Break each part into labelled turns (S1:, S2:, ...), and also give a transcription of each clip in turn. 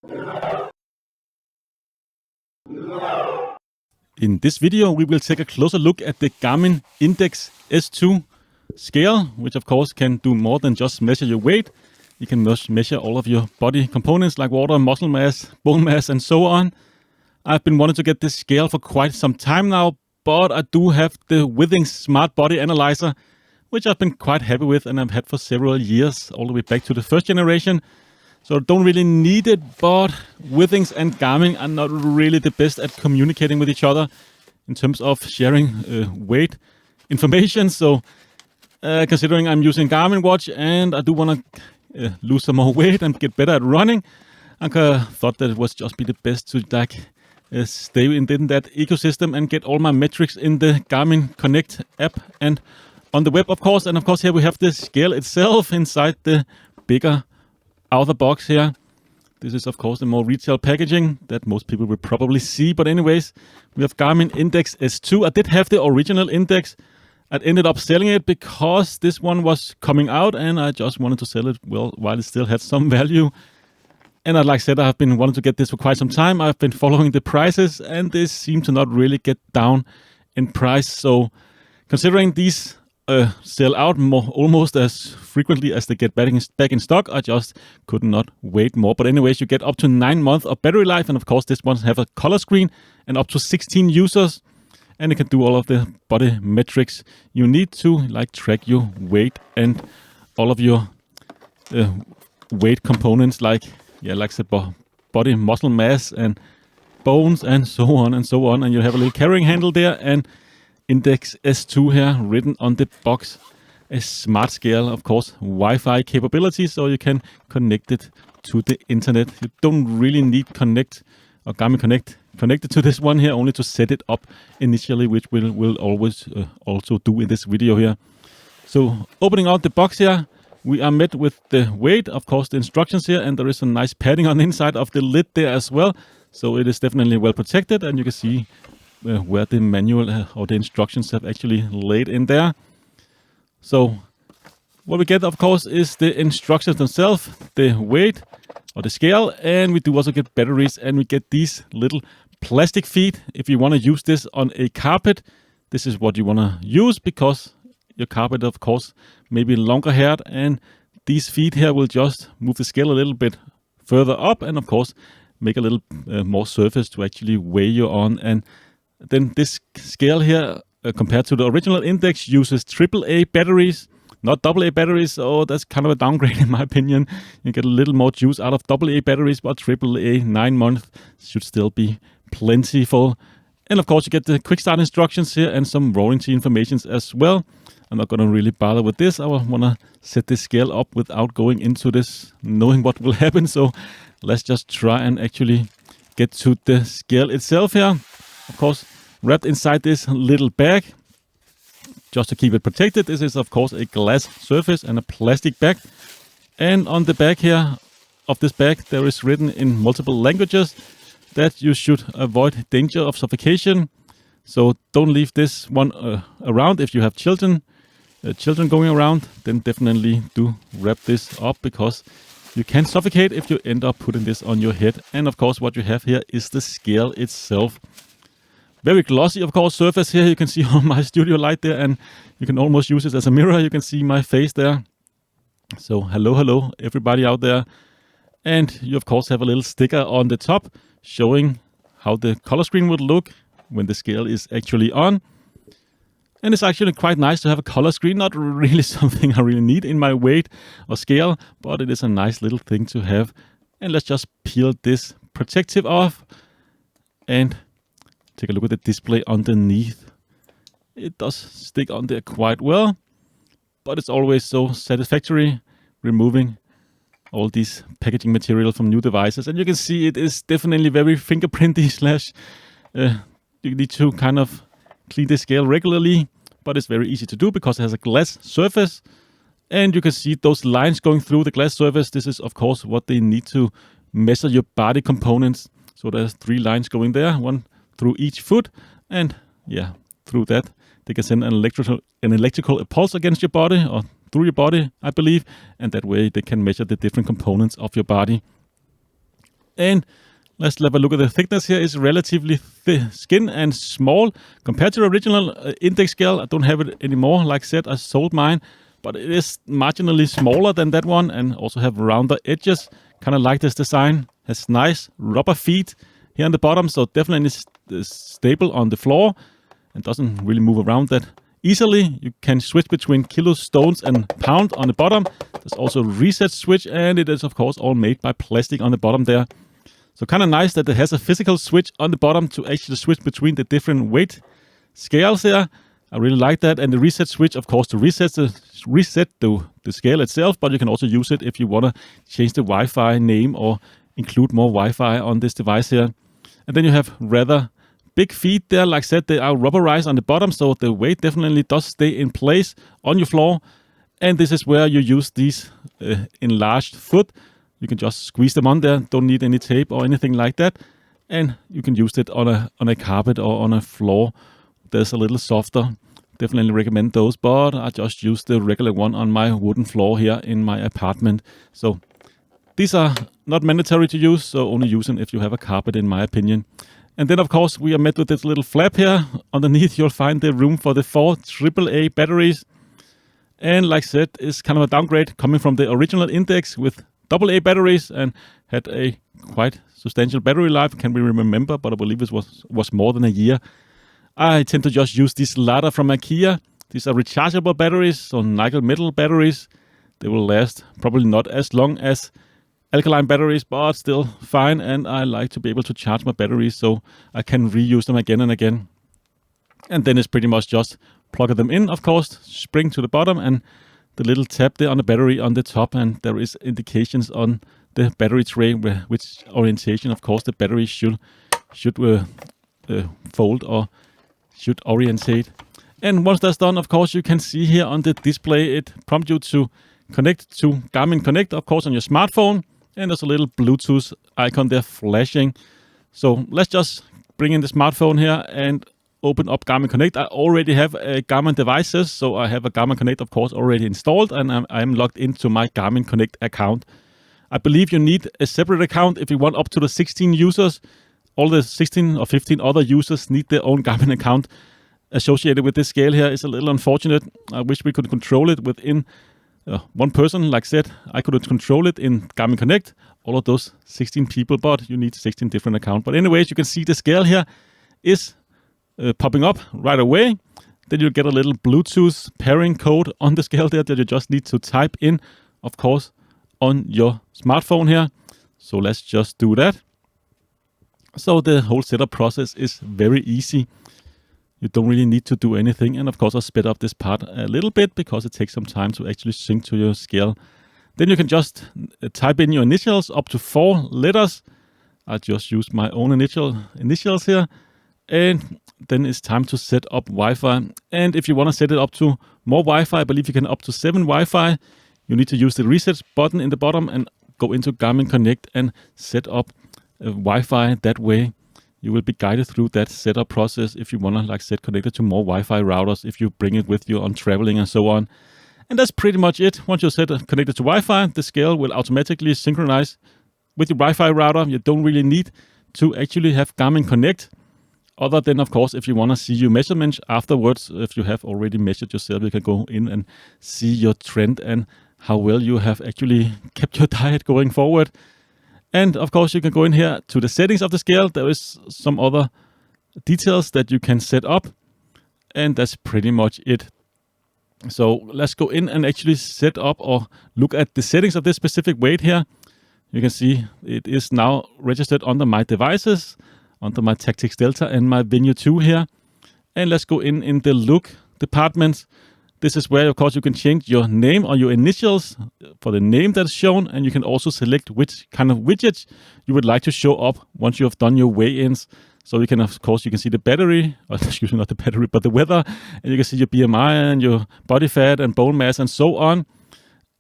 S1: In this video, we will take a closer look at the Garmin Index S2 scale, which of course can do more than just measure your weight. You can measure all of your body components like water, muscle mass, bone mass, and so on. I've been wanting to get this scale for quite some time now, but I do have the Withings Smart Body Analyzer, which I've been quite happy with and I've had for several years, all the way back to the first generation. So I don't really need it, but Withings and Garmin are not really the best at communicating with each other in terms of sharing weight information. So considering I'm using Garmin watch and I do want to lose some more weight and get better at running, I thought that it was just be the best to stay in that ecosystem and get all my metrics in the Garmin Connect app and on the web, of course. And of course, here we have the scale itself inside the bigger outer box here. This is, of course, the more retail packaging that most people will probably see. But anyways, we have Garmin Index S2. I did have the original Index. I ended up selling it because this one was coming out and I just wanted to sell it while it still had some value. And like I said, I've been wanting to get this for quite some time. I've been following the prices and they seem to not really get down in price. So considering these sell out almost as frequently as they get back in stock, I just could not wait more. But anyways, you get up to 9 months of battery life. And of course, this one have a color screen and up to 16 users. And it can do all of the body metrics you need to track your weight and all of your weight components like I said, body muscle mass and bones and so on and so on. And you have a little carrying handle there and Index S2 here written on the box. A smart scale, of course, Wi-Fi capability, so you can connect it to the internet. You don't really need Garmin Connect connected to this one here, only to set it up initially, which we'll always also do in this video here. So opening out the box here, we are met with the weight, of course, the instructions here, and there is a nice padding on the inside of the lid there as well. So it is definitely well protected, and you can see where the manual or the instructions have actually laid in there. So what we get, of course, is the instructions themselves, the weight or the scale, and we do also get batteries, and we get these little plastic feet. If you want to use this on a carpet, this is what you want to use, because your carpet, of course, may be longer haired, and these feet here will just move the scale a little bit further up and, of course, make a little more surface to actually weigh you on. And then this scale here, compared to the original Index, uses AAA batteries, not AA batteries, so that's kind of a downgrade in my opinion. You get a little more juice out of AA batteries, but AAA 9 months should still be plentiful. And of course, you get the quick start instructions here and some warranty information as well. I'm not going to really bother with this. I want to set this scale up without going into this, knowing what will happen. So let's just try and actually get to the scale itself here. Of course, wrapped inside this little bag, just to keep it protected. This is, of course, a glass surface and a plastic bag. And on the back here of this bag, there is written in multiple languages that you should avoid danger of suffocation. So don't leave this one around if you have children going around. Then definitely do wrap this up, because you can suffocate if you end up putting this on your head. And of course, what you have here is the scale itself. Very glossy, of course, surface here. You can see on my studio light there, and you can almost use it as a mirror. You can see my face there. So hello, everybody out there. And you, of course, have a little sticker on the top showing how the color screen would look when the scale is actually on. And it's actually quite nice to have a color screen. Not really something I really need in my weight or scale, but it is a nice little thing to have. And let's just peel this protective off and take a look at the display underneath. It does stick on there quite well, but it's always so satisfactory removing all these packaging material from new devices. And you can see it is definitely very fingerprinty slash you need to kind of clean the scale regularly, but it's very easy to do because it has a glass surface. And you can see those lines going through the glass surface. This is, of course, what they need to measure your body components. So there's 3 lines going there, one through each foot, and through that they can send an electrical pulse against your body or through your body, I believe, and that way they can measure the different components of your body. And let's have a look at the thickness here. It's relatively skin and small compared to the original index scale. I don't have it anymore. Like I said, I sold mine, but it is marginally smaller than that one and also have rounder edges. Kind of like this design. Has nice rubber feet here on the bottom, so definitely is stable on the floor and doesn't really move around that easily. You can switch between kilos, stones, and pound on the bottom. There's also a reset switch, and it is of course all made by plastic on the bottom there. So kind of nice that it has a physical switch on the bottom to actually switch between the different weight scales here. I really like that. And the reset switch, of course, to reset the scale itself, but you can also use it if you want to change the Wi-Fi name or include more Wi-Fi on this device here. And then you have rather big feet there. Like I said, they are rubberized on the bottom, so the weight definitely does stay in place on your floor. And this is where you use these enlarged foot. You can just squeeze them on there. Don't need any tape or anything like that. And you can use it on a carpet or on a floor that's a little softer. Definitely recommend those, but I just use the regular one on my wooden floor here in my apartment. So these are not mandatory to use, so only use them if you have a carpet, in my opinion. And then, of course, we are met with this little flap here. Underneath, you'll find the room for the 4 AAA batteries. And like I said, it's kind of a downgrade coming from the original Index with AA batteries and had a quite substantial battery life. Can't really remember, but I believe it was more than a year. I tend to just use this ladder from IKEA. These are rechargeable batteries, so nickel metal batteries. They will last probably not as long as alkaline batteries, but still fine. And I like to be able to charge my batteries so I can reuse them again and again. And then it's pretty much just plug them in, of course, spring to the bottom, and the little tab there on the battery on the top. And there is indications on the battery tray which orientation, of course, the battery should fold or should orientate. And once that's done, of course, you can see here on the display, it prompts you to connect to Garmin Connect, of course, on your smartphone. And there's a little Bluetooth icon there flashing. So let's just bring in the smartphone here and open up Garmin Connect. I already have a Garmin devices, so I have a Garmin Connect, of course, already installed, and I'm logged into my Garmin Connect account. I believe you need a separate account if you want up to the 16 users. All the 16 or 15 other users need their own Garmin account associated with this scale here. It's a little unfortunate. I wish we could control it within one person. Like I said, I could control it in Garmin Connect, all of those 16 people, but you need 16 different accounts. But anyways, you can see the scale here is popping up right away. Then you get a little Bluetooth pairing code on the scale there that you just need to type in, of course, on your smartphone here. So let's just do that. So the whole setup process is very easy. You don't really need to do anything. And of course, I'll speed up this part a little bit because it takes some time to actually sync to your scale. Then you can just type in your initials up to 4 letters. I just use my own initials here. And then it's time to set up Wi-Fi. And if you want to set it up to more Wi-Fi, I believe you can up to 7 Wi-Fi. You need to use the reset button in the bottom and go into Garmin Connect and set up Wi-Fi that way. You will be guided through that setup process if you want to, like I said, connect it to more Wi-Fi routers, if you bring it with you on traveling and so on. And that's pretty much it. Once you're connected to Wi-Fi, the scale will automatically synchronize with your Wi-Fi router. You don't really need to actually have Garmin Connect, other than, of course, if you want to see your measurements afterwards. If you have already measured yourself, you can go in and see your trend and how well you have actually kept your diet going forward. And of course, you can go in here to the settings of the scale. There is some other details that you can set up, and that's pretty much it. So let's go in and actually set up or look at the settings of this specific weight here. You can see it is now registered under my devices, under my Tactics Delta and my Venue 2 here. And let's go in the look department. This is where, of course, you can change your name or your initials for the name that's shown. And you can also select which kind of widgets you would like to show up once you have done your weigh-ins. So you can, of course, you can see the battery, or excuse me, not the battery, but the weather. And you can see your BMI and your body fat and bone mass and so on.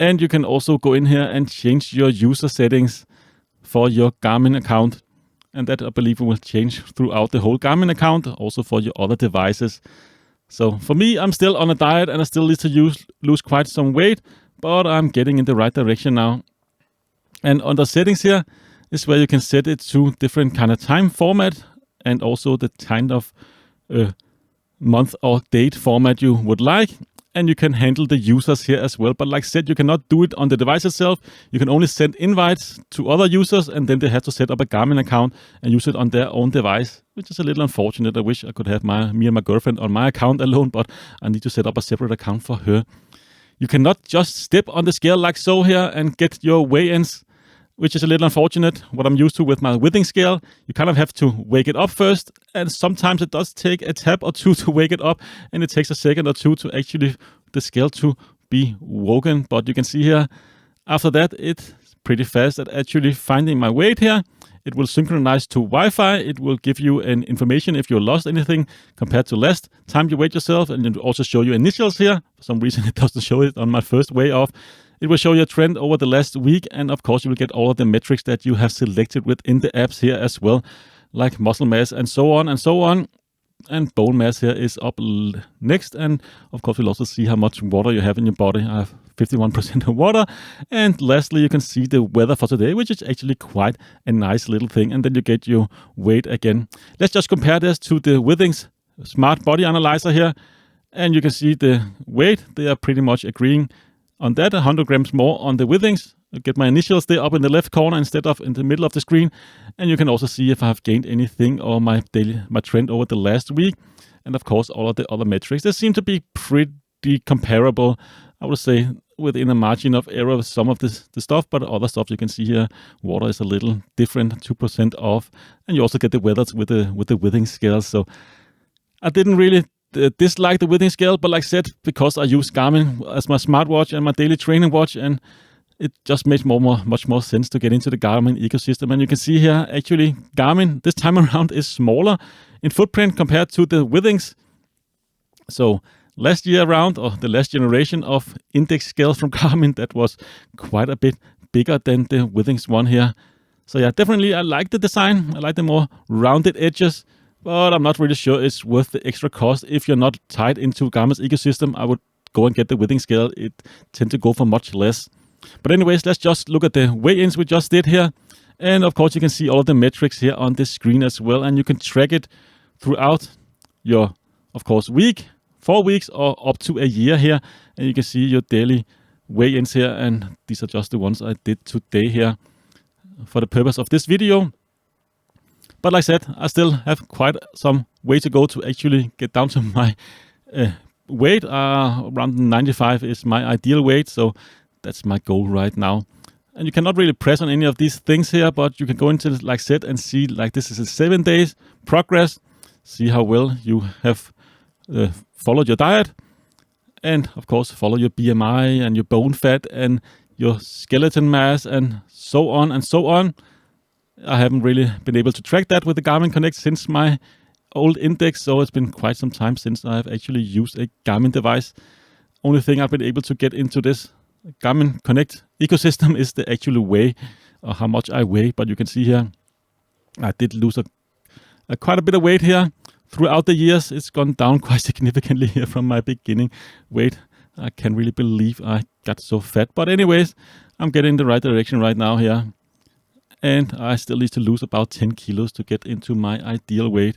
S1: And you can also go in here and change your user settings for your Garmin account. And that, I believe, will change throughout the whole Garmin account, also for your other devices. So for me, I'm still on a diet and I still need to lose quite some weight, but I'm getting in the right direction now. And under settings here, This is where you can set it to different kind of time format and also the kind of month or date format you would like. And you can handle the users here as well. But like I said, you cannot do it on the device itself. You can only send invites to other users, and then they have to set up a Garmin account and use it on their own device, which is a little unfortunate. I wish I could have me and my girlfriend on my account alone, but I need to set up a separate account for her. You cannot just step on the scale like so here and get your weigh-ins, which is a little unfortunate. What I'm used to with my withing scale, you kind of have to wake it up first, and sometimes it does take a tap or two to wake it up, and it takes a second or two to actually the scale to be woken. But you can see here, after that, it's pretty fast at actually finding my weight here. It will synchronize to Wi-Fi. It will give you an information if you lost anything compared to last time you weighed yourself, and it will also show you initials here. For some reason, it doesn't show it on my first weigh off. It will show you a trend over the last week, and of course you will get all of the metrics that you have selected within the apps here as well, like muscle mass and so on and so on. And bone mass here is up next, and of course you'll also see how much water you have in your body. I have 51% of water. And lastly, you can see the weather for today, which is actually quite a nice little thing. And then you get your weight again. Let's just compare this to the Withings Smart Body Analyzer here, and you can see the weight. They are pretty much agreeing on that, 100 grams more on the Withings. I get my initials there up in the left corner instead of in the middle of the screen. And you can also see if I have gained anything or my trend over the last week. And of course, all of the other metrics. They seem to be pretty comparable, I would say, within a margin of error with some of the stuff. But other stuff you can see here, water is a little different, 2% off. And you also get the weathers with the Withing scale. So I didn't really dislike the Withing scale, but like I said, because I use Garmin as my smartwatch and my daily training watch, and it just makes much more sense to get into the Garmin ecosystem. And you can see here, actually, Garmin this time around is smaller in footprint compared to the Withings. So last year around, or the last generation of index scales from Garmin, that was quite a bit bigger than the Withings one here. So yeah, definitely I like the design. I like the more rounded edges, but I'm not really sure it's worth the extra cost. If you're not tied into Garmin's ecosystem, I would go and get the Withing scale. It tends to go for much less. But anyways, let's just look at the weigh-ins we just did here. And of course, you can see all of the metrics here on this screen as well. And you can track it throughout your, of course, week, 4 weeks, or up to a year here. And you can see your daily weigh-ins here. And these are just the ones I did today here for the purpose of this video. But like I said, I still have quite some way to go to actually get down to my weight. Around 95 is my ideal weight. So that's my goal right now. And you cannot really press on any of these things here, but you can go into, like I said, and see, like, this is a 7 days progress. See how well you have followed your diet. And of course, follow your BMI and your bone fat and your skeleton mass and so on and so on. I haven't really been able to track that with the Garmin Connect since my old index. So it's been quite some time since I've actually used a Garmin device. Only thing I've been able to get into this Garmin Connect ecosystem is the actual weigh, or how much I weigh. But you can see here, I did lose quite a bit of weight here. Throughout the years, it's gone down quite significantly here from my beginning weight. I can't really believe I got so fat. But anyways, I'm getting in the right direction right now here. And I still need to lose about 10 kilos to get into my ideal weight.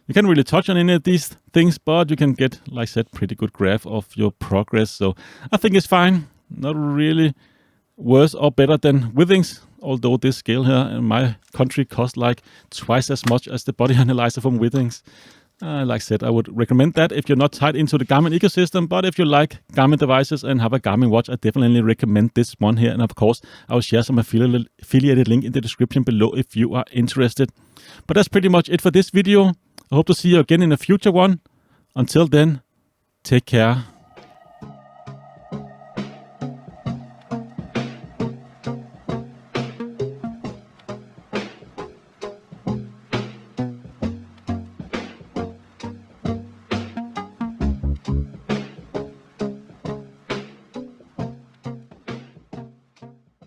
S1: You can't really touch on any of these things, but you can get, like I said, pretty good graph of your progress. So I think it's fine. Not really worse or better than Withings, although this scale here in my country costs like twice as much as the body analyzer from Withings. Like I said, I would recommend that if you're not tied into the Garmin ecosystem. But if you like Garmin devices and have a Garmin watch, I definitely recommend this one here. And of course, I will share some affiliated link in the description below if you are interested. But that's pretty much it for this video. I hope to see you again in a future one. Until then, take care.